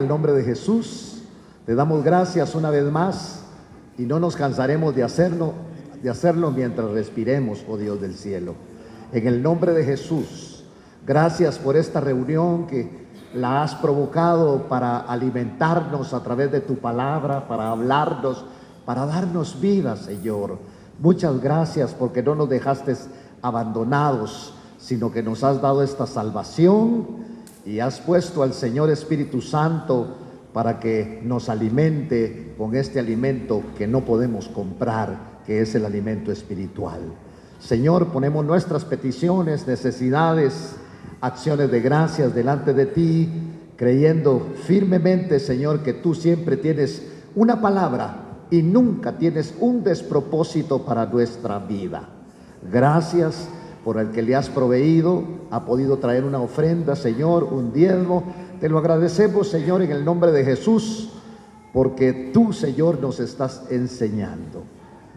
En el nombre de Jesús, te damos gracias una vez más y no nos cansaremos de hacerlo mientras respiremos, oh Dios del cielo. En el nombre de Jesús, gracias por esta reunión que la has provocado para alimentarnos a través de tu palabra, para hablarnos, para darnos vida, Señor. Muchas gracias porque no nos dejaste abandonados, sino que nos has dado esta salvación y has puesto al Señor Espíritu Santo para que nos alimente con este alimento que no podemos comprar, que es el alimento espiritual. Señor, ponemos nuestras peticiones, necesidades, acciones de gracias delante de ti, creyendo firmemente, Señor, que tú siempre tienes una palabra y nunca tienes un despropósito para nuestra vida. Gracias por el que le has proveído, ha podido traer una ofrenda, Señor, un diezmo. Te lo agradecemos, Señor, en el nombre de Jesús, porque tú, Señor, nos estás enseñando.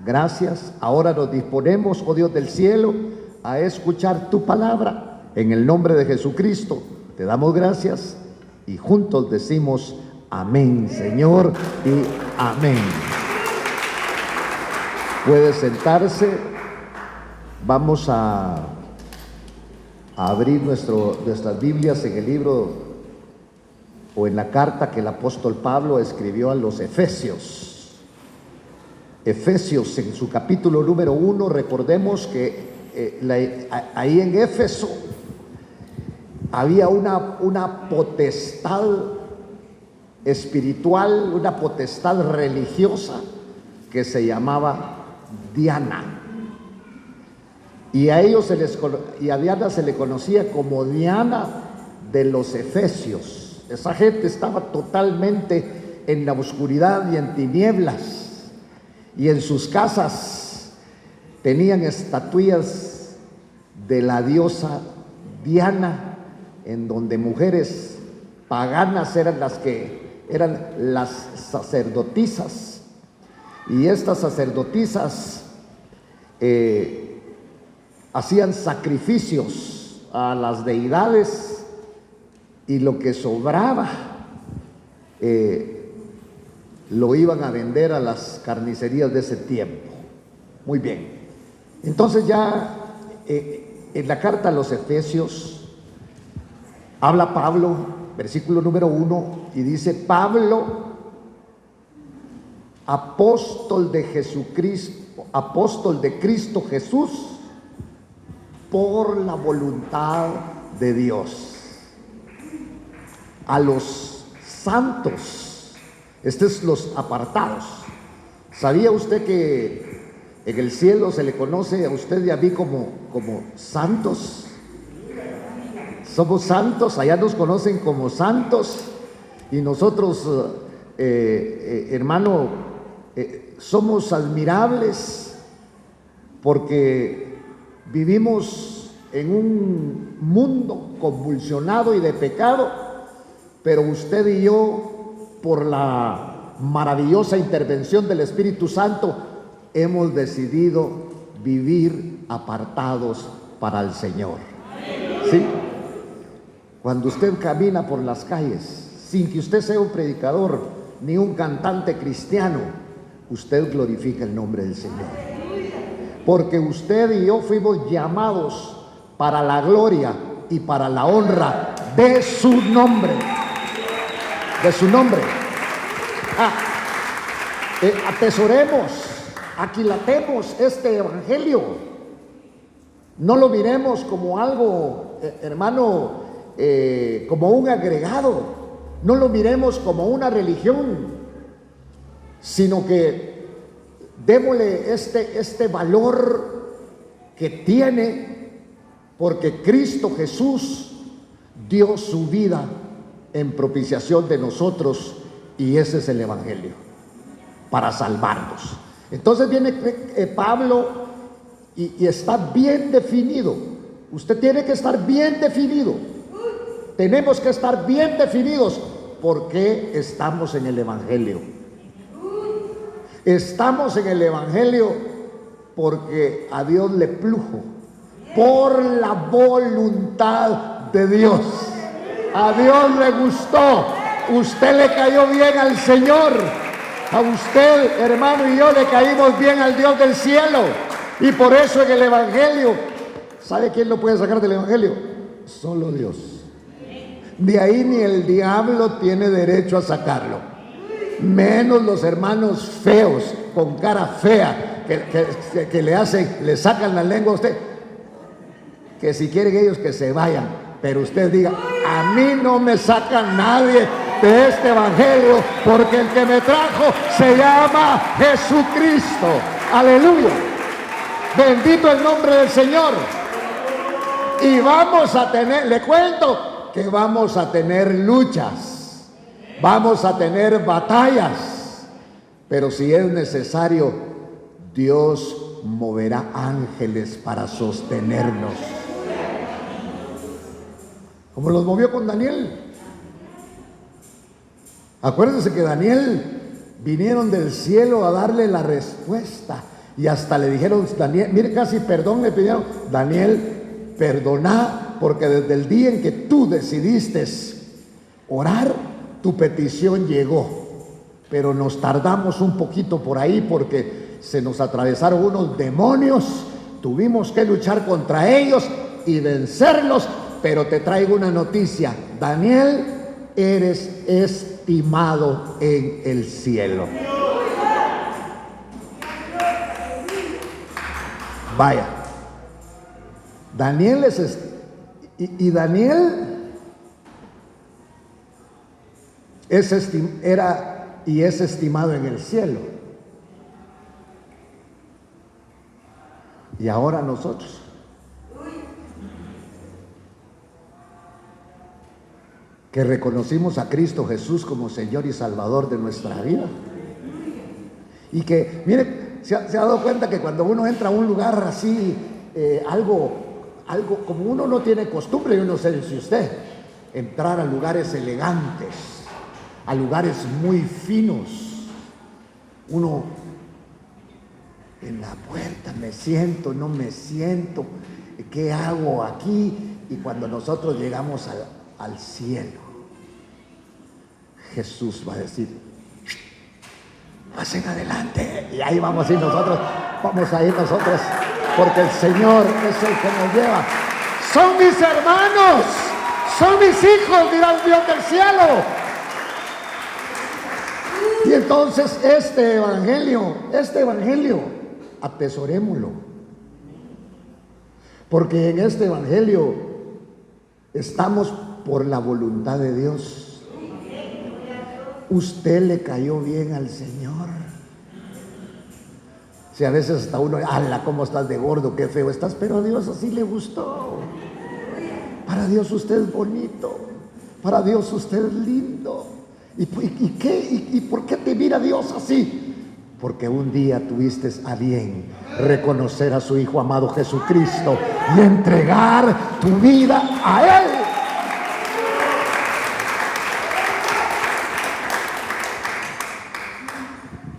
Gracias. Ahora nos disponemos, oh Dios del cielo, a escuchar tu palabra. En el nombre de Jesucristo te damos gracias y juntos decimos amén, Señor, y amén. Puede sentarse. Vamos a abrir nuestras Biblias en el libro o en la carta que el apóstol Pablo escribió a los Efesios. Efesios, en su capítulo número 1, recordemos que ahí en Éfeso había una potestad espiritual, una potestad religiosa que se llamaba Diana. Y a Diana se le conocía como Diana de los Efesios. Esa gente estaba totalmente en la oscuridad y en tinieblas, y en sus casas tenían estatuillas de la diosa Diana, en donde mujeres paganas eran las sacerdotisas, y estas sacerdotisas hacían sacrificios a las deidades, y lo que sobraba lo iban a vender a las carnicerías de ese tiempo. Muy bien. Entonces ya en la carta a los Efesios habla Pablo, versículo número 1, y dice: Pablo, apóstol de Jesucristo, apóstol de Cristo Jesús, por la voluntad de Dios, a los santos. Estos son los apartados. ¿Sabía usted que en el cielo se le conoce a usted y a mí como santos? Somos santos, allá nos conocen como santos, y nosotros, hermano, somos admirables porque vivimos en un mundo convulsionado y de pecado, pero usted y yo, por la maravillosa intervención del Espíritu Santo, hemos decidido vivir apartados para el Señor. ¿Sí? Cuando usted camina por las calles, sin que usted sea un predicador ni un cantante cristiano, usted glorifica el nombre del Señor. Porque usted y yo fuimos llamados para la gloria y para la honra de su nombre. De su nombre. Atesoremos, aquilatemos este evangelio. No lo miremos como algo, hermano, como un agregado. No lo miremos como una religión, sino que démosle este valor que tiene, porque Cristo Jesús dio su vida en propiciación de nosotros, y ese es el evangelio, para salvarnos. Entonces viene Pablo y está bien definido. Usted tiene que estar bien definido. Tenemos que estar bien definidos porque estamos en el evangelio. Estamos en el evangelio porque a Dios le plujo, por la voluntad de Dios. A Dios le gustó usted le cayó bien al Señor. A usted, hermano, y yo le caímos bien al Dios del cielo. Y por eso en el Evangelio, ¿sabe quién lo puede sacar del Evangelio? Solo Dios. De ahí ni el diablo tiene derecho a sacarlo. Menos los hermanos feos, con cara fea, que le sacan la lengua a usted. Que si quieren ellos que se vayan, pero usted diga: a mí no me saca nadie de este Evangelio, porque el que me trajo se llama Jesucristo. Aleluya. Bendito el nombre del Señor. Y vamos a tener, le cuento que vamos a tener luchas, vamos a tener batallas, pero si es necesario, Dios moverá ángeles para sostenernos, como los movió con Daniel. Acuérdense que Daniel vinieron del cielo a darle la respuesta y hasta le dijeron: Daniel, mire, casi perdón le pidieron: Daniel, perdona, porque desde el día en que tú decidiste orar, tu petición llegó, pero nos tardamos un poquito por ahí porque se nos atravesaron unos demonios, tuvimos que luchar contra ellos y vencerlos, pero te traigo una noticia: Daniel, eres estimado en el cielo. Vaya, Daniel Daniel era y es estimado en el cielo. Y ahora nosotros, que reconocimos a Cristo Jesús como Señor y Salvador de nuestra vida, y que, mire, se ha dado cuenta que cuando uno entra a un lugar así, algo como uno no tiene costumbre, yo no sé si usted, entrar a lugares elegantes, a lugares muy finos, uno en la puerta: me siento, no me siento, ¿qué hago aquí? Y cuando nosotros llegamos al cielo, Jesús va a decir: pasen adelante. Y ahí vamos a ir nosotros, porque el Señor es el que nos lleva. Son mis hermanos, son mis hijos, dirá el Dios del cielo. Y entonces este evangelio, atesorémoslo, porque en este evangelio estamos por la voluntad de Dios. Usted le cayó bien al Señor. Si a veces hasta uno: ¡ala, cómo estás de gordo, qué feo estás! Pero a Dios así le gustó. Para Dios usted es bonito, para Dios usted es lindo. ¿Y por qué te mira Dios así? Porque un día tuviste a bien reconocer a su Hijo amado Jesucristo y entregar tu vida a Él.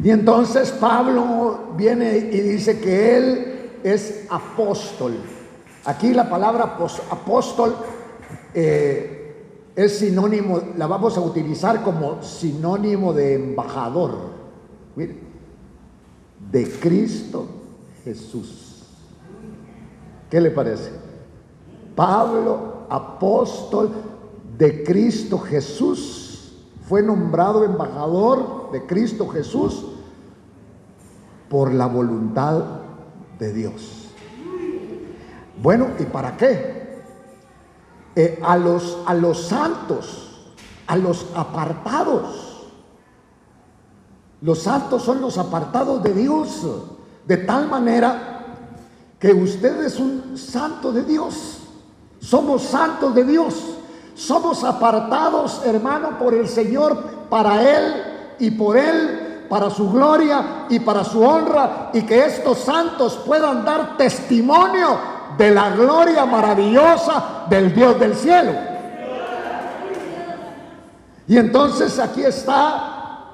Y entonces Pablo viene y dice que él es apóstol. Aquí la palabra apóstol es sinónimo, la vamos a utilizar como sinónimo de embajador. Mire, de Cristo Jesús. ¿Qué le parece? Pablo, apóstol de Cristo Jesús, fue nombrado embajador de Cristo Jesús por la voluntad de Dios. Bueno, ¿y para qué? A los santos, a los apartados. Los santos son los apartados de Dios, de tal manera que usted es un santo de Dios. Somos santos de Dios. Somos apartados, hermano, por el Señor, para Él y por Él, para su gloria y para su honra, y que estos santos puedan dar testimonio de la gloria maravillosa del Dios del cielo. Y entonces aquí está,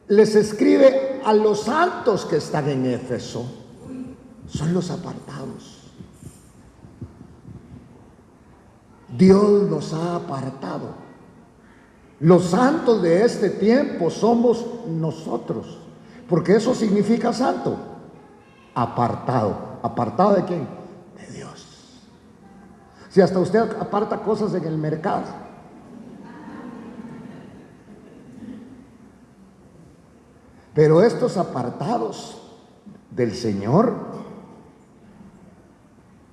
les escribe a los santos que están en Éfeso. Son los apartados. Dios nos ha apartado Los santos de este tiempo somos nosotros, porque eso significa santo, apartado. ¿Apartado de quién? De Dios. Si hasta usted aparta cosas en el mercado, pero estos apartados del Señor,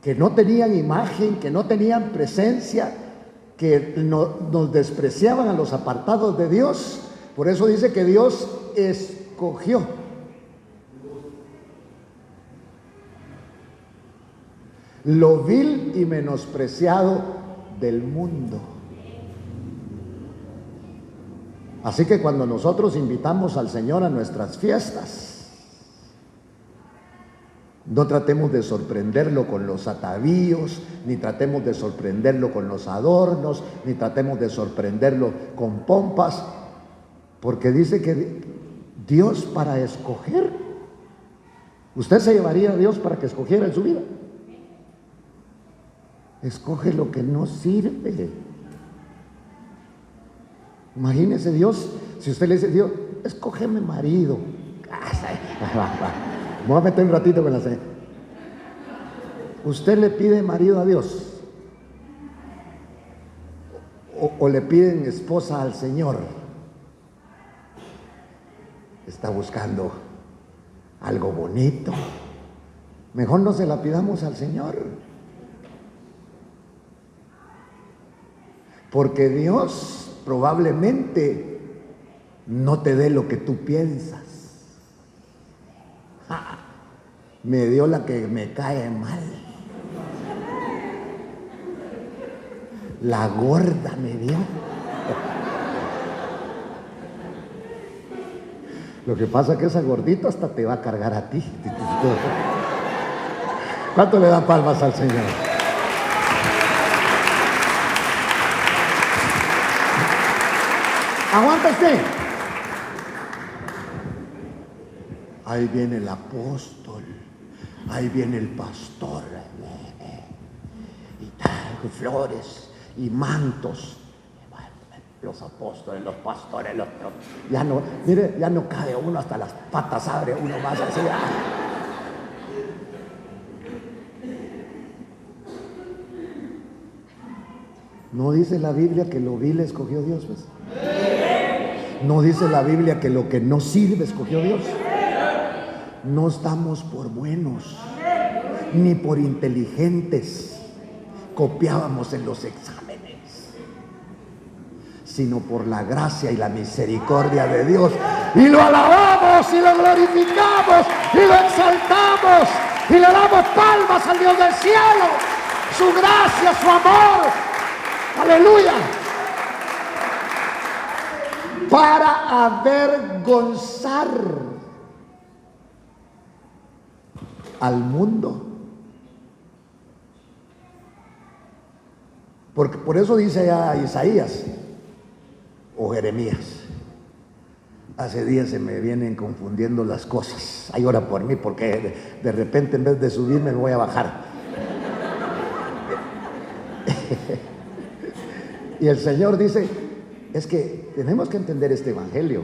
que no tenían imagen, que no tenían presencia, que nos despreciaban a los apartados de Dios, por eso dice que Dios escogió lo vil y menospreciado del mundo. Así que cuando nosotros invitamos al Señor a nuestras fiestas, no tratemos de sorprenderlo con los atavíos, ni tratemos de sorprenderlo con los adornos, ni tratemos de sorprenderlo con pompas, porque dice que Dios para escoger, ¿usted se llevaría a Dios para que escogiera en su vida? Escoge lo que no sirve. Imagínese Dios, si usted le dice, Dios, escógeme marido. Me voy a meter un ratito con la señora. ¿Usted le pide marido a Dios? ¿O le piden esposa al Señor? Está buscando algo bonito. Mejor no se la pidamos al Señor. Porque Dios probablemente no te dé lo que tú piensas. Me dio la que me cae mal. La gorda me dio. Lo que pasa es que esa gordita hasta te va a cargar a ti. ¿Cuánto le dan palmas al Señor? Aguanta usted. Ahí viene el apóstol, ahí viene el pastor, y tal, flores y mantos. Los apóstoles, los pastores, ya no, mire, ya no cabe uno, hasta las patas abre uno más así. ¿No dice la Biblia que lo vil escogió Dios, pues? ¿No dice la Biblia que lo que no sirve escogió Dios? No estamos por buenos, ni por inteligentes, copiábamos en los exámenes, sino por la gracia y la misericordia de Dios. Y lo alabamos, y lo glorificamos, y lo exaltamos, y le damos palmas al Dios del cielo, su gracia, su amor. Aleluya. Para avergonzar al mundo. Porque por eso dice ya Isaías o Jeremías. Hace días se me vienen confundiendo las cosas. Ay, ora por mí, porque de repente en vez de subirme me voy a bajar. Y el Señor dice, es que tenemos que entender este evangelio.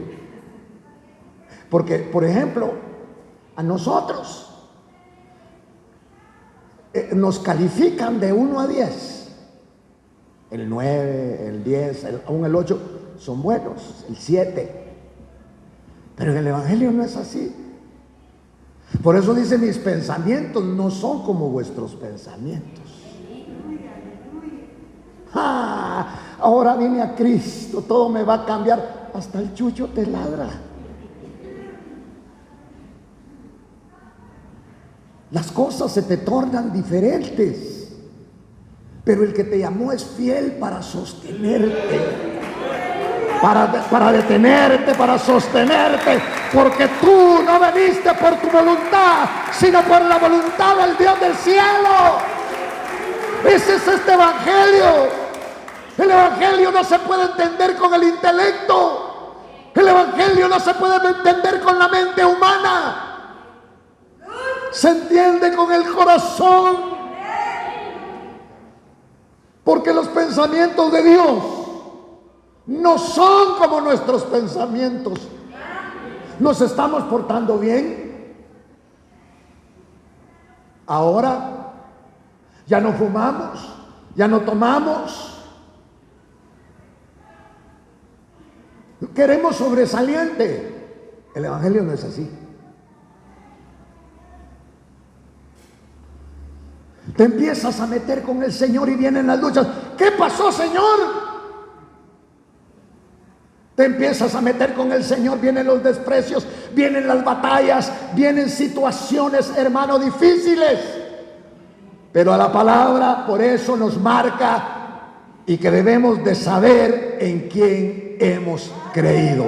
Porque, por ejemplo, a nosotros nos califican de 1 a 10. El 9, el 10, aún el 8 son buenos, el 7. Pero en el evangelio no es así. Por eso dice, mis pensamientos no son como vuestros pensamientos. Ahora vine a Cristo, todo me va a cambiar. Hasta el chucho te ladra. Las cosas se te tornan diferentes, pero el que te llamó es fiel para sostenerte, para detenerte, para sostenerte, porque tú no veniste por tu voluntad, sino por la voluntad del Dios del cielo. Ese es este evangelio. El evangelio no se puede entender con el intelecto. El evangelio no se puede entender con la mente humana. Se entiende con el corazón. Porque los pensamientos de Dios no son como nuestros pensamientos. ¿Nos estamos portando bien? Ahora ya no fumamos, ya no tomamos. Queremos sobresaliente. El evangelio no es así. Te empiezas a meter con el Señor y vienen las luchas. ¿Qué pasó, Señor? Te empiezas a meter con el Señor, vienen los desprecios, vienen las batallas, vienen situaciones, hermano, difíciles. Pero a la palabra por eso nos marca y que debemos de saber en quién hemos creído.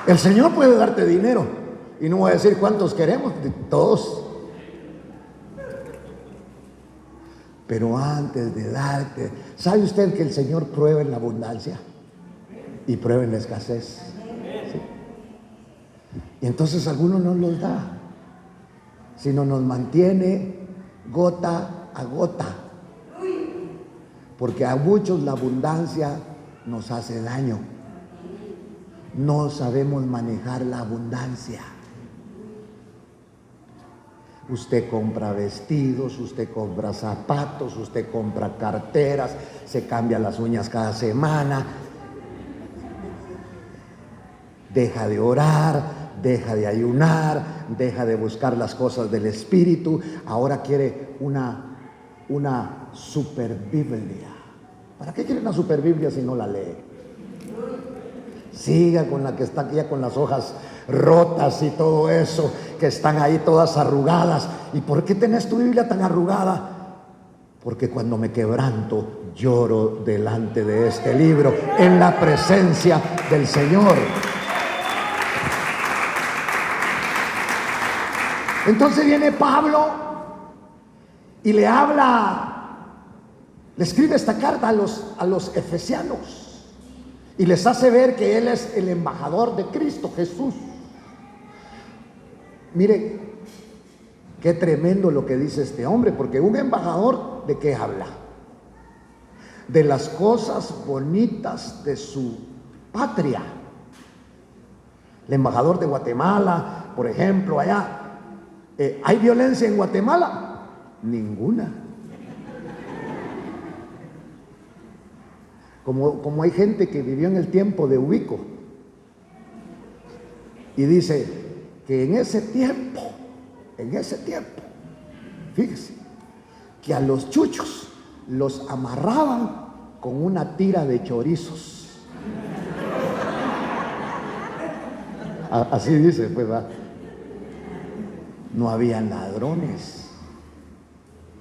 El Señor puede darte dinero y no voy a decir cuántos queremos, todos. Pero antes de darte, ¿sabe usted que el Señor prueba en la abundancia y prueba en la escasez? ¿Sí? Y entonces algunos no los da, sino nos mantiene gota a gota, porque a muchos la abundancia nos hace daño. No sabemos manejar la abundancia. Usted compra vestidos, usted compra zapatos, usted compra carteras, se cambia las uñas cada semana, deja de orar, deja de ayunar, deja de buscar las cosas del Espíritu. Ahora quiere una super Biblia. ¿Para qué quiere una super Biblia si no la lee? Siga con la que está aquí ya con las hojas rotas y todo eso, que están ahí todas arrugadas. ¿Y por qué tenés tu Biblia tan arrugada? Porque cuando me quebranto, lloro delante de este libro, en la presencia del Señor. Entonces viene Pablo y le habla, le escribe esta carta a los efesianos. Y les hace ver que él es el embajador de Cristo Jesús. Mire, qué tremendo lo que dice este hombre, porque un embajador, ¿de qué habla? De las cosas bonitas de su patria. El embajador de Guatemala, por ejemplo, allá, ¿hay violencia en Guatemala? Ninguna. Como hay gente que vivió en el tiempo de Ubico y dice que en ese tiempo, fíjese, que a los chuchos los amarraban con una tira de chorizos. Así dice, pues va. No habían ladrones.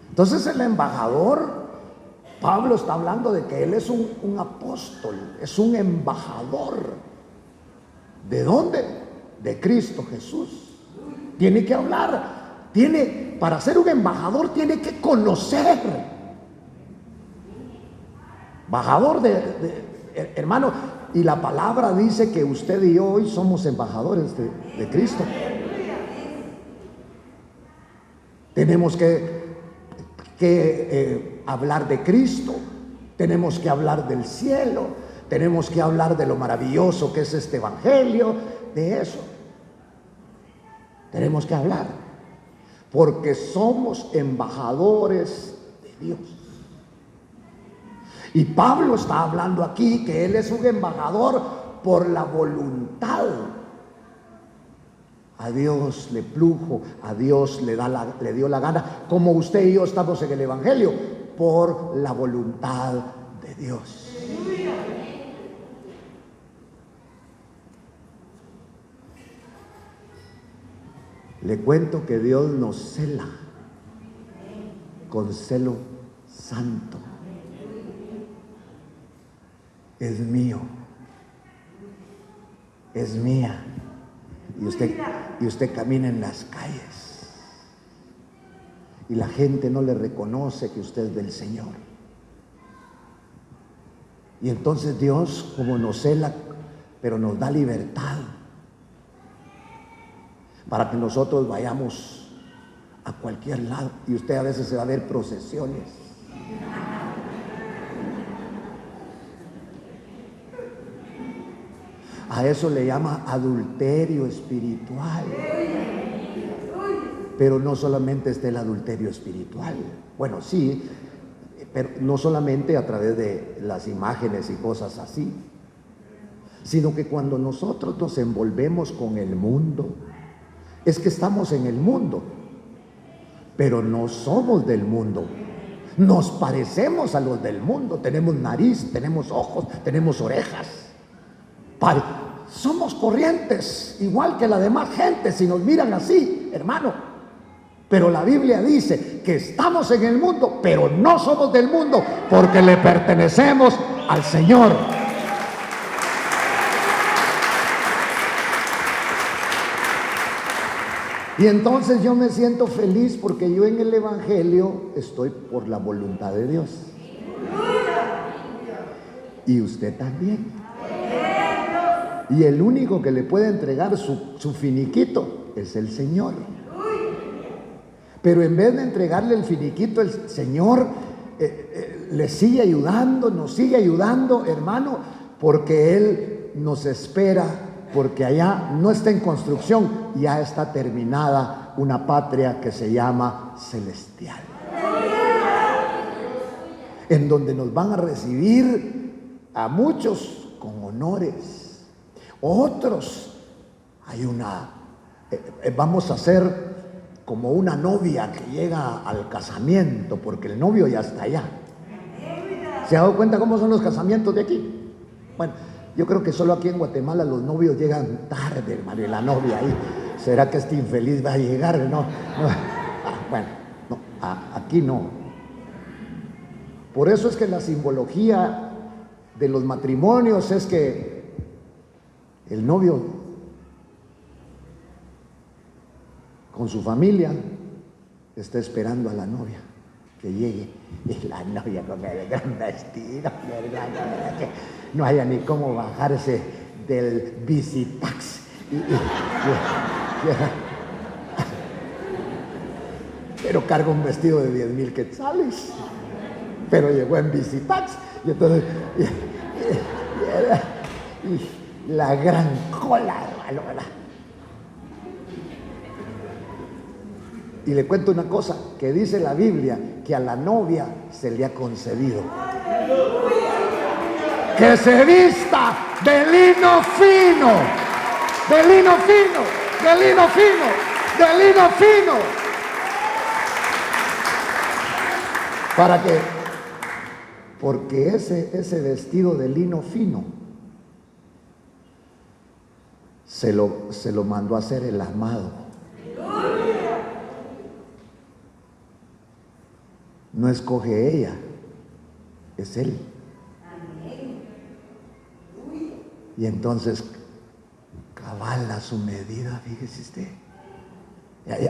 Entonces el embajador, Pablo está hablando de que él es un apóstol, es un embajador. ¿De dónde? De Cristo Jesús. Tiene que hablar, para ser un embajador tiene que conocer. Embajador hermano, y la palabra dice que usted y yo hoy somos embajadores de Cristo. Tenemos que hablar de Cristo, tenemos que hablar del cielo, tenemos que hablar de lo maravilloso que es este evangelio, de eso tenemos que hablar, porque somos embajadores de Dios. Y Pablo está hablando aquí que él es un embajador por la voluntad. A Dios le plujo, a Dios le dio la gana, como usted y yo estamos en el evangelio, por la voluntad de Dios. Le cuento que Dios nos cela con celo santo. Es mío, es mía. Y usted camina en las calles y la gente no le reconoce que usted es del Señor. Y entonces Dios, como nos cela, pero nos da libertad para que nosotros vayamos a cualquier lado. Y usted a veces se va a ver procesiones. A eso le llama adulterio espiritual. Pero no solamente está el adulterio espiritual. Bueno, sí, pero no solamente a través de las imágenes y cosas así, sino que cuando nosotros nos envolvemos con el mundo, es que estamos en el mundo, pero no somos del mundo. Nos parecemos a los del mundo. Tenemos nariz, tenemos ojos, tenemos orejas. Somos corrientes, igual que la demás gente, si nos miran así, hermano. Pero la Biblia dice que estamos en el mundo, pero no somos del mundo, porque le pertenecemos al Señor. Y entonces yo me siento feliz porque yo en el Evangelio estoy por la voluntad de Dios. Y usted también. Y el único que le puede entregar su finiquito es el Señor. Pero en vez de entregarle el finiquito, el Señor le sigue ayudando, nos sigue ayudando, hermano, porque Él nos espera, porque allá no está en construcción, ya está terminada una patria que se llama celestial, en donde nos van a recibir a muchos con honores. Otros, vamos a ser como una novia que llega al casamiento, porque el novio ya está allá. ¿Se ha dado cuenta cómo son los casamientos de aquí? Bueno, yo creo que solo aquí en Guatemala los novios llegan tarde, hermano, y la novia ahí. ¿Será que este infeliz va a llegar? No. Bueno, no, aquí no. Por eso es que la simbología de los matrimonios es que el novio con su familia está esperando a la novia que llegue, y la novia con el gran vestido, que no haya ni cómo bajarse del visitax. Pero carga un vestido de 10,000 quetzales, pero llegó en visitax, y entonces la gran cola, hermano, ¿verdad? Y le cuento una cosa, que dice la Biblia que a la novia se le ha concedido que se vista de lino fino, de lino fino, de lino fino, de lino fino. ¿Para qué? Porque ese vestido de lino fino se lo mandó a hacer el amado. No escoge ella, es él. Y entonces cabala su medida, fíjese usted.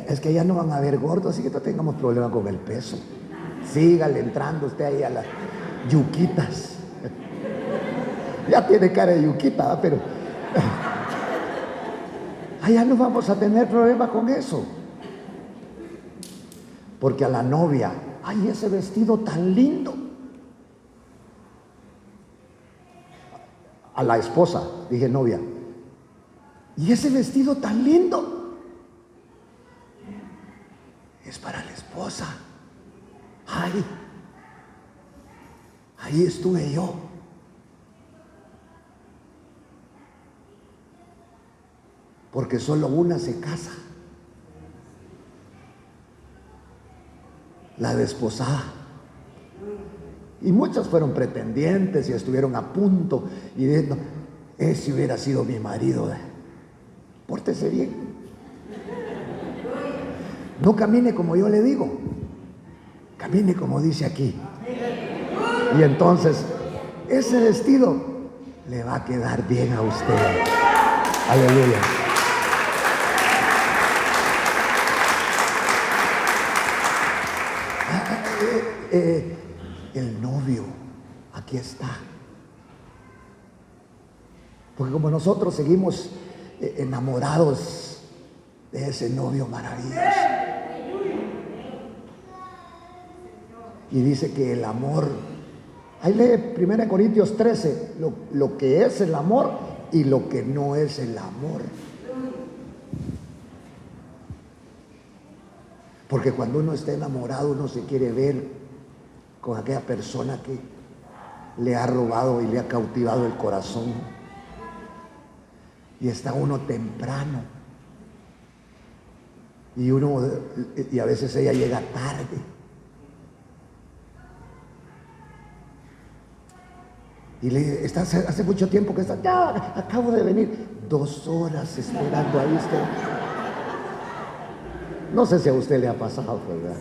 Es que ya no van a haber gordos, así que no tengamos problema con el peso. Sígale entrando usted ahí a las yuquitas. Ya tiene cara de yuquita, ¿verdad? Pero allá no vamos a tener problema con eso. Porque a la novia, ay, ese vestido tan lindo. A la esposa, dije novia, y ese vestido tan lindo es para la esposa. Ay, ahí estuve yo. Porque solo una se casa, la desposada. Y muchas fueron pretendientes y estuvieron a punto y diciendo, ese hubiera sido mi marido. Pórtese bien. No camine como yo le digo, camine como dice aquí. Y entonces ese vestido le va a quedar bien a usted. Aleluya. El novio, aquí está. Porque como nosotros seguimos enamorados de ese novio maravilloso, Y dice que el amor, ahí lee 1 Corintios 13, lo que es el amor y lo que no es el amor. Porque cuando uno está enamorado, uno se quiere ver con aquella persona que le ha robado y le ha cautivado el corazón. Y está uno temprano. Y a veces ella llega tarde. Y le dice, hace mucho tiempo que está, ya, acabo de venir. 2 horas esperando ahí usted. No sé si a usted le ha pasado, ¿verdad?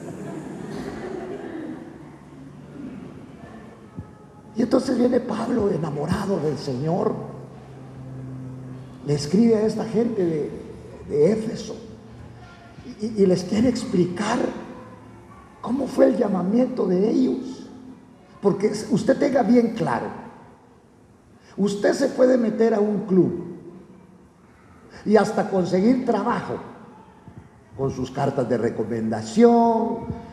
Y entonces viene Pablo, enamorado del Señor, le escribe a esta gente de Éfeso y les quiere explicar cómo fue el llamamiento de ellos. Porque usted tenga bien claro, usted se puede meter a un club y hasta conseguir trabajo con sus cartas de recomendación,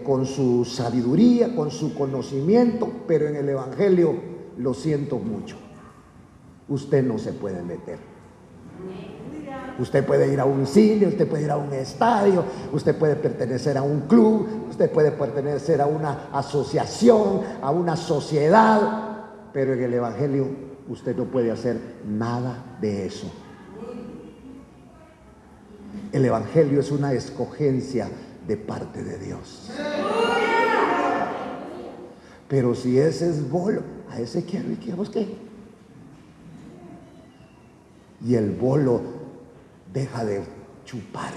con su sabiduría, con su conocimiento, pero en el Evangelio, lo siento mucho, usted no se puede meter. Usted puede ir a un cine, usted puede ir a un estadio, usted puede pertenecer a un club, usted puede pertenecer a una asociación, a una sociedad, pero en el Evangelio usted no puede hacer nada de eso. El Evangelio es una escogencia de parte de Dios. Pero si ese es bolo, a ese quiero y quiero qué. Y el bolo deja de chupar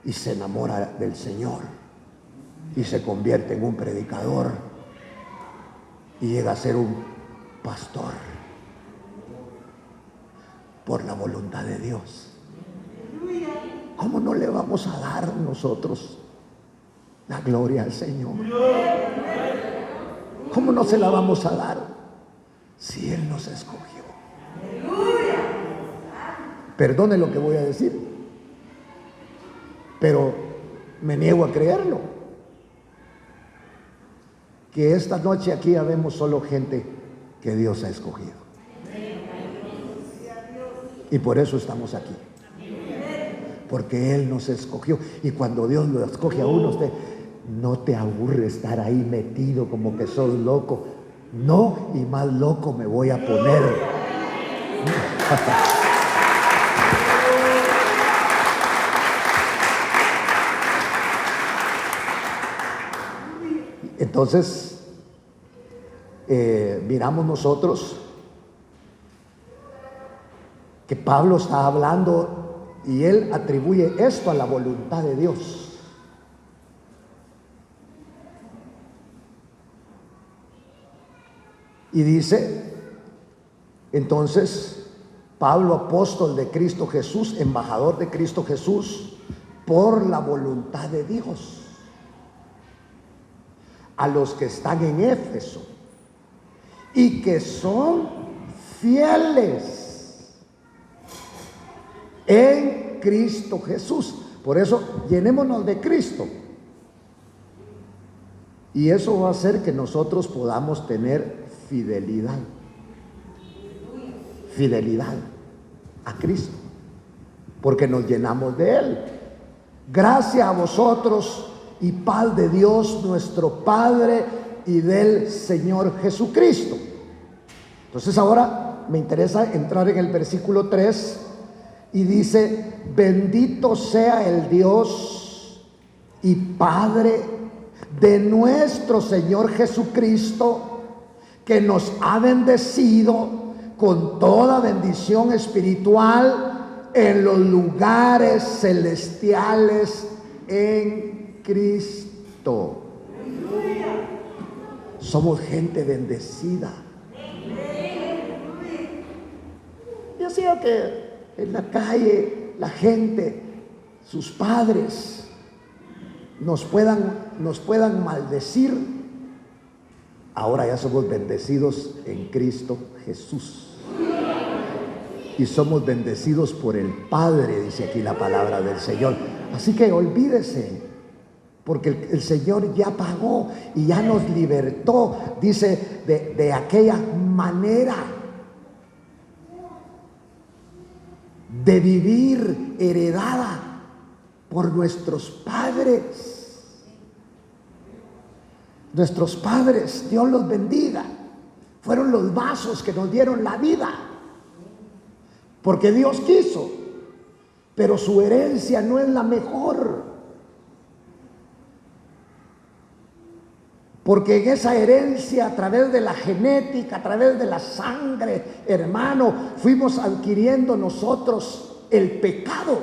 y se enamora del Señor y se convierte en un predicador y llega a ser un pastor por la voluntad de Dios. ¿Cómo no le vamos a dar nosotros la gloria al Señor? ¿Cómo no se la vamos a dar si Él nos escogió? Perdone lo que voy a decir, pero me niego a creerlo. Que esta noche aquí habemos solo gente que Dios ha escogido. Y por eso estamos aquí. Porque Él nos escogió. Y cuando Dios lo escoge a uno, usted no te aburre estar ahí metido como que sos loco. No, y más loco me voy a poner. Entonces, miramos nosotros que Pablo está hablando y él atribuye esto a la voluntad de Dios. Y dice, entonces, Pablo, apóstol de Cristo Jesús, embajador de Cristo Jesús, por la voluntad de Dios, a los que están en Éfeso y que son fieles en Cristo Jesús. Por eso, llenémonos de Cristo. Y eso va a hacer que nosotros podamos tener fidelidad. Fidelidad a Cristo. Porque nos llenamos de Él. Gracias a vosotros y paz de Dios nuestro Padre y del Señor Jesucristo. Entonces ahora me interesa entrar en el versículo 3 y dice: bendito sea el Dios y Padre de nuestro Señor Jesucristo, que nos ha bendecido con toda bendición espiritual en los lugares celestiales en Cristo. Somos gente bendecida. Yo sé que en la calle la gente, sus padres, nos puedan maldecir. Ahora ya somos bendecidos en Cristo Jesús. Y somos bendecidos por el Padre, dice aquí la palabra del Señor. Así que olvídese porque el Señor ya pagó y ya nos libertó, dice, de aquella manera de vivir heredada por nuestros padres. Nuestros padres, Dios los bendiga, fueron los vasos que nos dieron la vida, porque Dios quiso, pero su herencia no es la mejor. Porque en esa herencia, a través de la genética, a través de la sangre, hermano, fuimos adquiriendo nosotros el pecado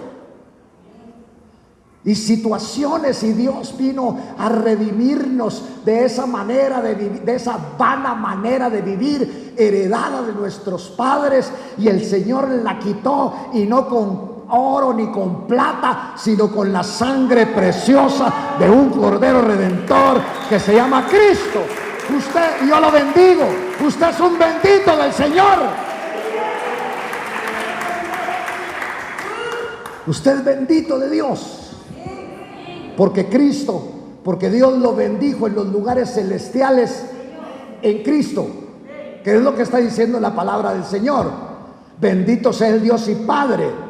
y situaciones, y Dios vino a redimirnos de esa manera de vivir, de esa vana manera de vivir heredada de nuestros padres, y el Señor la quitó, y no con oro ni con plata, sino con la sangre preciosa de un Cordero Redentor que se llama Cristo. Usted, yo lo bendigo, usted es un bendito del Señor. Usted es bendito de Dios, porque Cristo, porque Dios lo bendijo en los lugares celestiales en Cristo, que es lo que está diciendo la palabra del Señor. Bendito sea el Dios y Padre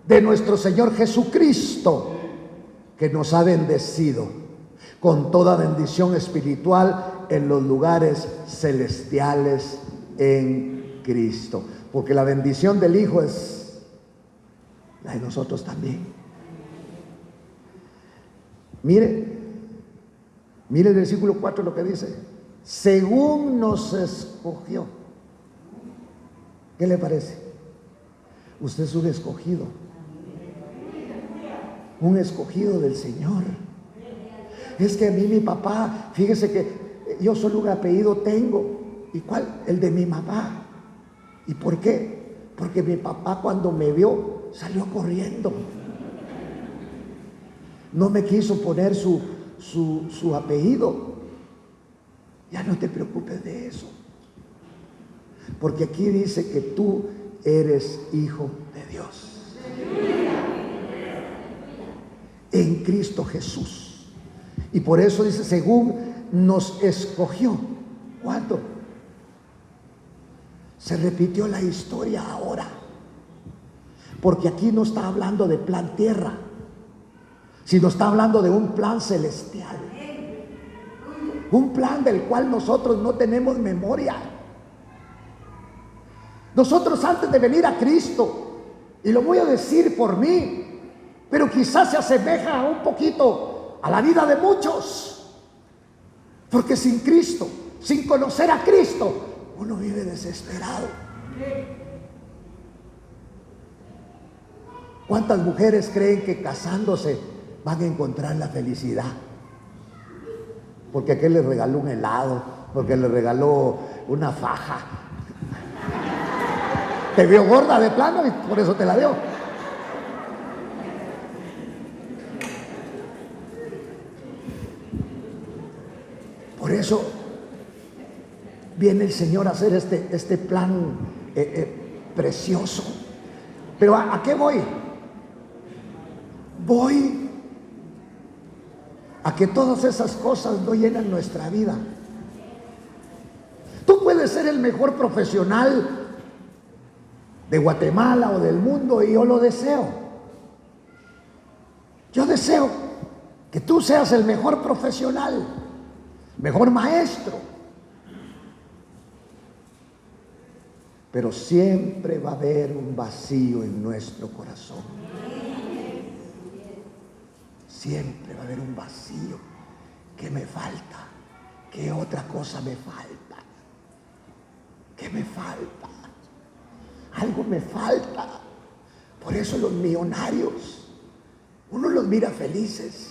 de nuestro Señor Jesucristo, que nos ha bendecido con toda bendición espiritual en los lugares celestiales en Cristo. Porque la bendición del Hijo es la de nosotros también. Mire el versículo 4 lo que dice: según nos escogió. ¿Qué le parece? Usted es un escogido del Señor. Es que a mí mi papá, fíjese que yo solo un apellido tengo. ¿Y cuál? El de mi mamá. ¿Y por qué? Porque mi papá, cuando me vio, salió corriendo. No me quiso poner su apellido. Ya no te preocupes de eso, porque aquí dice que tú eres hijo de Dios en Cristo Jesús. Y por eso dice, según nos escogió. ¿Cuándo? Se repitió la historia ahora, porque aquí no está hablando de plan tierra, sino está hablando de un plan celestial, un plan del cual nosotros no tenemos memoria. Nosotros, antes de venir a Cristo, y lo voy a decir por mí, pero quizás se asemeja un poquito a la vida de muchos, porque sin Cristo, sin conocer a Cristo, uno vive desesperado. ¿Cuántas mujeres creen que casándose van a encontrar la felicidad? Porque aquel le regaló un helado, porque le regaló una faja. Te vio gorda de plano y por eso te la dio. Por eso viene el Señor a hacer este plan precioso. Pero ¿a qué voy? Voy a que todas esas cosas no llenan nuestra vida. Tú puedes ser el mejor profesional de Guatemala o del mundo, y yo lo deseo. Yo deseo que tú seas el mejor profesional, mejor maestro, pero siempre va a haber un vacío en nuestro corazón. Siempre va a haber un vacío. ¿Qué me falta? ¿Qué otra cosa me falta? ¿Qué me falta? Algo me falta. Por eso los millonarios, uno los mira felices,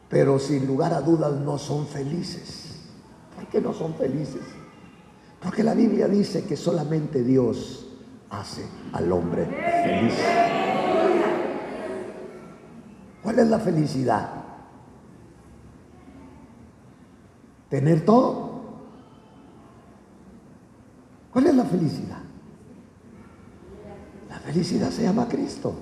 pero sin lugar a dudas no son felices. ¿Por qué no son felices? Porque la Biblia dice que solamente Dios hace al hombre feliz. ¿Cuál es la felicidad? ¿Tener todo? ¿Cuál es la felicidad? La felicidad se llama Cristo.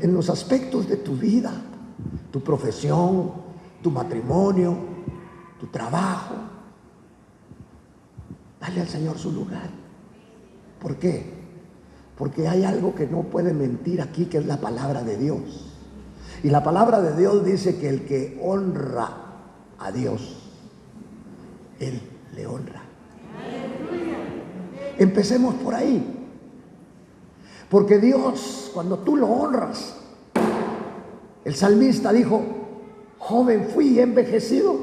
en los aspectos de tu vida, tu profesión, tu matrimonio, tu trabajo. Dale al Señor su lugar. ¿Por qué? Porque hay algo que no puede mentir aquí, que es la palabra de Dios. Y la palabra de Dios dice que el que honra a Dios, Él le honra. Empecemos por ahí. Porque Dios, cuando tú lo honras, el salmista dijo: joven fui y he envejecido,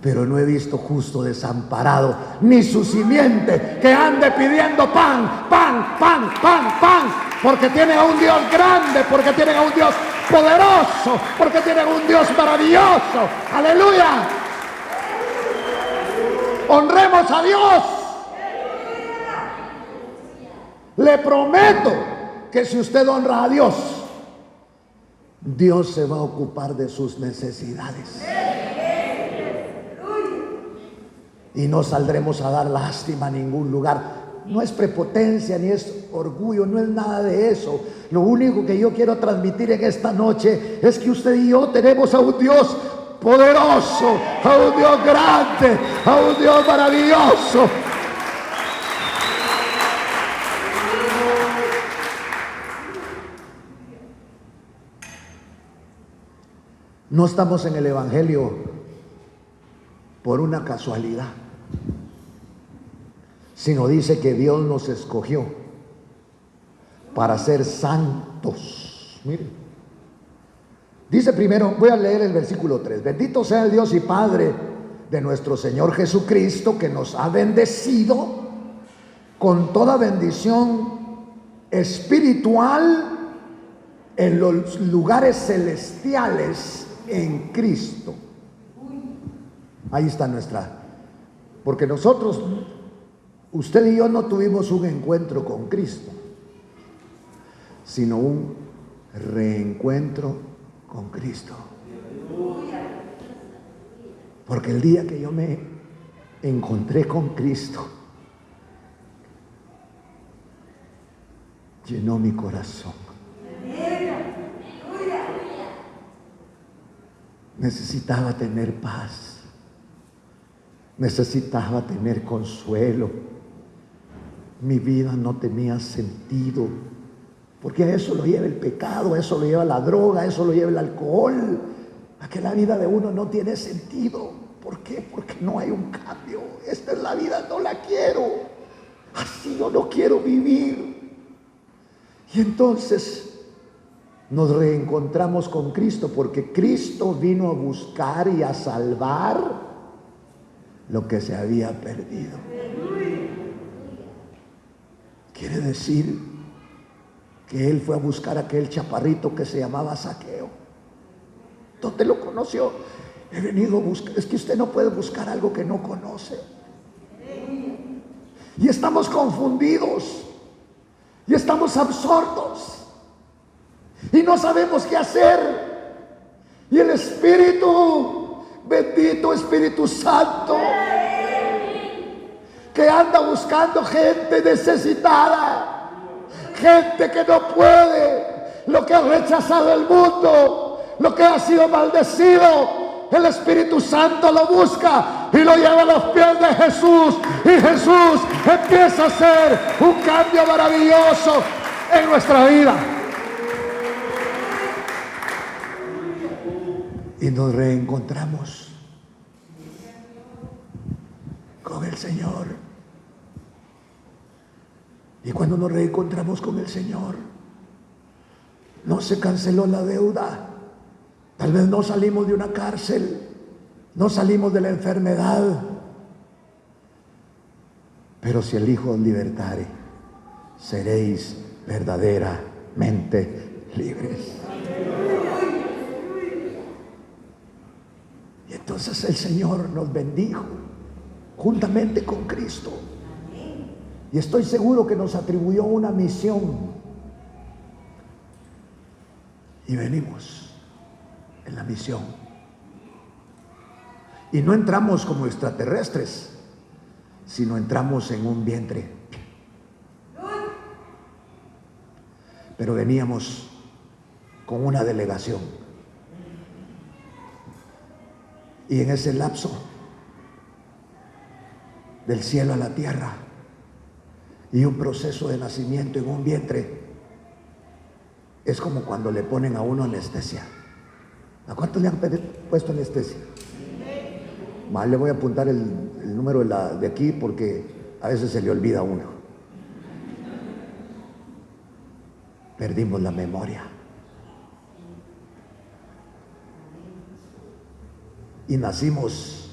pero no he visto justo desamparado, ni su simiente que ande pidiendo pan, pan, pan, pan, pan. Porque tienen a un Dios grande, porque tienen a un Dios poderoso, porque tienen a un Dios maravilloso. Aleluya. Honremos a Dios. Le prometo que si usted honra a Dios, Dios se va a ocupar de sus necesidades. Y no saldremos a dar lástima a ningún lugar. No es prepotencia ni es orgullo, no es nada de eso. Lo único que yo quiero transmitir en esta noche es que usted y yo tenemos a un Dios poderoso, a un Dios grande, a un Dios maravilloso. No estamos en el Evangelio por una casualidad, sino dice que Dios nos escogió para ser santos. Miren, dice primero, voy a leer el versículo 3: bendito sea el Dios y Padre de nuestro Señor Jesucristo, que nos ha bendecido con toda bendición espiritual en los lugares celestiales en Cristo. Ahí está nuestra, porque nosotros, usted y yo, no tuvimos un encuentro con Cristo, sino un reencuentro con Cristo. Porque el día que yo me encontré con Cristo, llenó mi corazón. Necesitaba tener paz, necesitaba tener consuelo. Mi vida no tenía sentido, porque a eso lo lleva el pecado, a eso lo lleva la droga, a eso lo lleva el alcohol, a que la vida de uno no tiene sentido. ¿Por qué? Porque no hay un cambio. Esta es la vida, no la quiero, así yo no quiero vivir. Y entonces nos reencontramos con Cristo, porque Cristo vino a buscar y a salvar lo que se había perdido. Quiere decir que Él fue a buscar a aquel chaparrito que se llamaba Zaqueo. ¿Dónde lo conoció? He venido a buscar. Es que usted no puede buscar algo que no conoce. Y estamos confundidos, y estamos absortos, y no sabemos qué hacer. Y el Espíritu, bendito Espíritu Santo, que anda buscando gente necesitada, gente que no puede, lo que ha rechazado el mundo, lo que ha sido maldecido. El Espíritu Santo lo busca y lo lleva a los pies de Jesús, y Jesús empieza a hacer un cambio maravilloso en nuestra vida. Y nos reencontramos con el Señor. Y cuando nos reencontramos con el Señor, no se canceló la deuda. Tal vez no salimos de una cárcel, no salimos de la enfermedad, pero si el Hijo os libertare, seréis verdaderamente libres. Y entonces el Señor nos bendijo juntamente con Cristo, y estoy seguro que nos atribuyó una misión, y venimos en la misión. Y no entramos como extraterrestres, sino entramos en un vientre. pero veníamos con una delegación. Y en ese lapso, del cielo a la tierra, y un proceso de nacimiento en un vientre, es como cuando le ponen a uno anestesia. ¿A cuántos le han puesto anestesia? Mal, le voy a apuntar el número de aquí, porque a veces se le olvida a uno. Perdimos la memoria. Y nacimos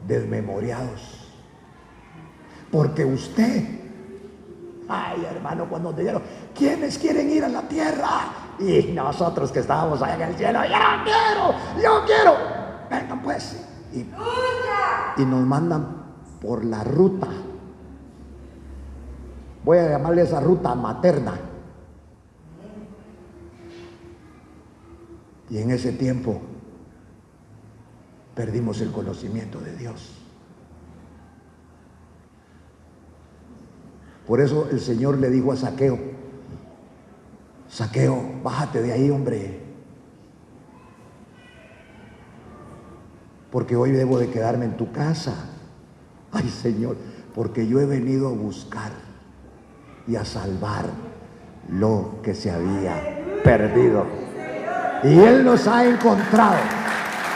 desmemoriados. Porque usted, ay hermano, cuando te dijeron, ¿quiénes quieren ir a la tierra? Y nosotros que estábamos allá en el cielo, yo quiero, vengan pues. Y nos mandan por la ruta, voy a llamarle esa ruta materna. Y en ese tiempo perdimos el conocimiento de Dios. Por eso el Señor le dijo a Zaqueo, Zaqueo, bájate de ahí, hombre, porque hoy debo de quedarme en tu casa. Ay, Señor, porque yo he venido a buscar y a salvar lo que se había perdido. Y Él nos ha encontrado.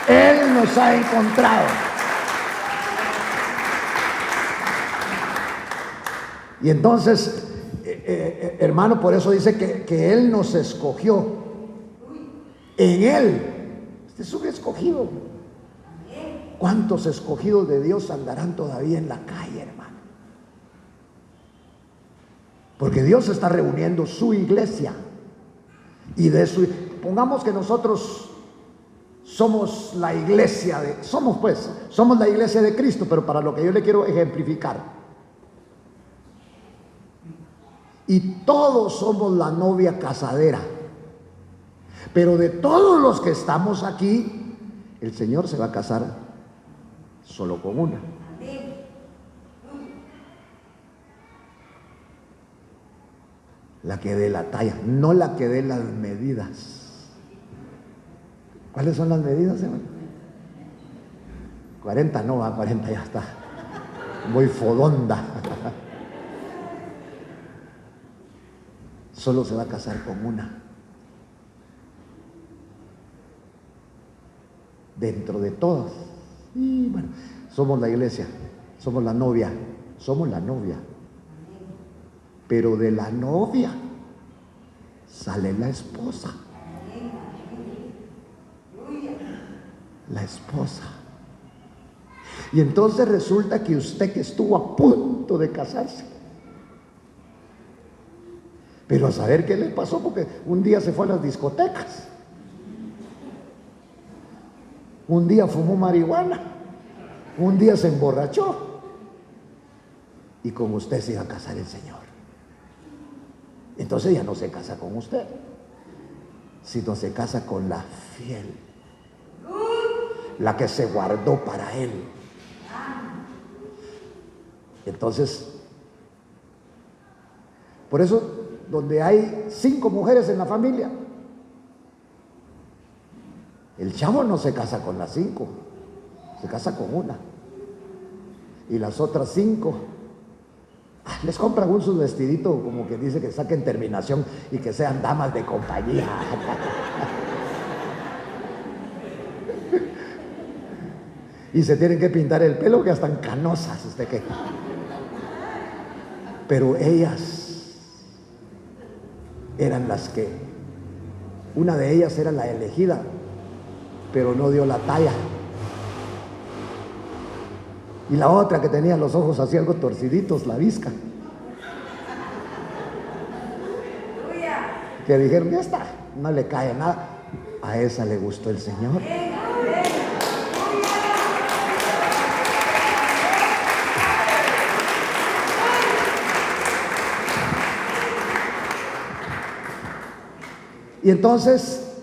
Él nos ha encontrado. Y entonces, hermano, por eso dice que Él nos escogió. En Él. Este es un escogido. ¿Cuántos escogidos de Dios andarán todavía en la calle, hermano? Porque Dios está reuniendo su iglesia. Y pongamos que nosotros somos la iglesia somos la iglesia de Cristo, pero para lo que yo le quiero ejemplificar. Y todos somos la novia casadera. Pero de todos los que estamos aquí, el Señor se va a casar solo con una. La que dé la talla, no la que dé las medidas. ¿Cuáles son las medidas, hermano? 40 no va, 40 ya está. Muy fodonda. Solo se va a casar con una. Dentro de todas. Y bueno, somos la iglesia, somos la novia, pero de la novia sale la esposa. La esposa. Y entonces resulta que usted, que estuvo a punto de casarse, pero a saber qué le pasó, porque un día se fue a las discotecas, un día fumó marihuana, un día se emborrachó, y con usted se iba a casar el Señor. Entonces ya no se casa con usted, sino se casa con la fiel, la que se guardó para Él. Entonces, por eso, donde hay 5 mujeres en la familia, el chavo no se casa con las 5, se casa con una. Y las otras 5 les compran un su vestidito, como que dice que saquen terminación y que sean damas de compañía. Y se tienen que pintar el pelo, que ya están canosas, ¿usted qué? Pero ellas eran las que, una de ellas era la elegida, pero no dio la talla. Y la otra, que tenía los ojos así algo torciditos, la visca, que dijeron, esta no le cae nada. A esa le gustó el Señor. Y entonces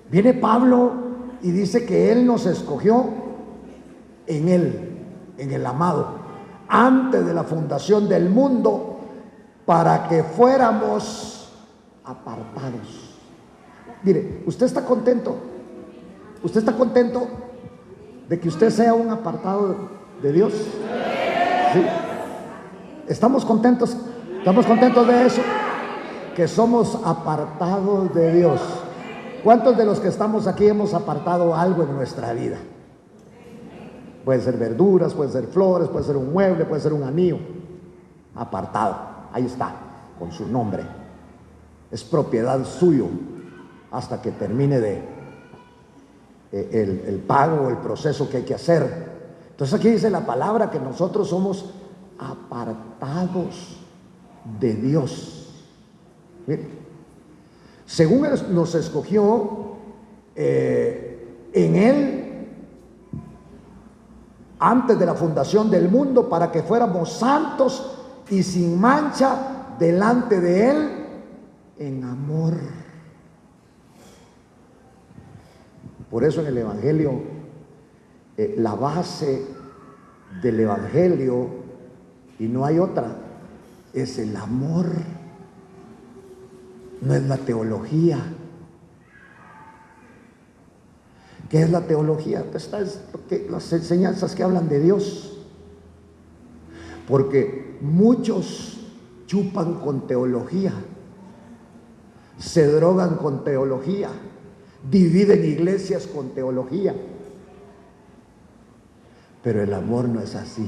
viene Pablo y dice que Él nos escogió en Él, en el amado, antes de la fundación del mundo. para que fuéramos apartados. Mire, ¿usted está contento? ¿Usted está contento de que usted sea un apartado de Dios? ¿Sí? ¿Estamos contentos? ¿Estamos contentos de eso? Que somos apartados de Dios. ¿Cuántos de los que estamos aquí hemos apartado algo en nuestra vida? Puede ser verduras, puede ser flores, puede ser un mueble, puede ser un anillo. Apartado, ahí está, con su nombre. Es propiedad suyo hasta que termine el pago, el proceso que hay que hacer. Entonces aquí dice la palabra que nosotros somos apartados de Dios. Miren, según Él nos escogió, en Él, antes de la fundación del mundo, para que fuéramos santos y sin mancha delante de Él en amor. Por eso en el Evangelio, la base del Evangelio, y no hay otra, es el amor. No es la teología. ¿Qué es la teología? Las enseñanzas que hablan de Dios. Porque muchos chupan con teología, se drogan con teología, dividen iglesias con teología. Pero el amor no es así.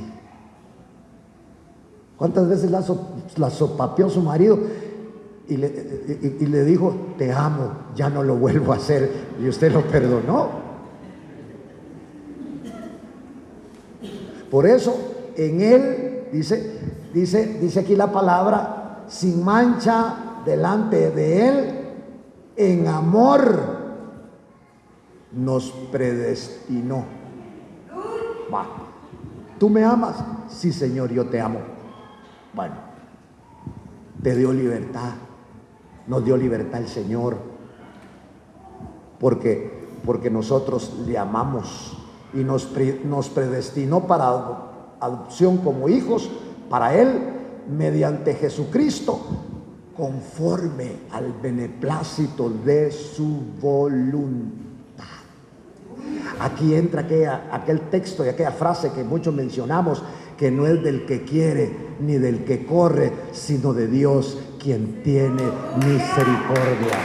¿Cuántas veces la sopapeó su marido y le dijo, te amo, ya no lo vuelvo a hacer, y usted lo perdonó? Por eso en Él dice aquí la palabra, sin mancha delante de Él, en amor nos predestinó. Va. ¿Tú me amas? Sí, Señor, yo te amo. Bueno, te dio libertad, nos dio libertad el Señor, porque nosotros le amamos y nos predestinó para adopción como hijos para Él, mediante Jesucristo, conforme al beneplácito de su voluntad. Aquí entra aquel texto y aquella frase que muchos mencionamos, que no es del que quiere ni del que corre, sino de Dios, quien tiene misericordia.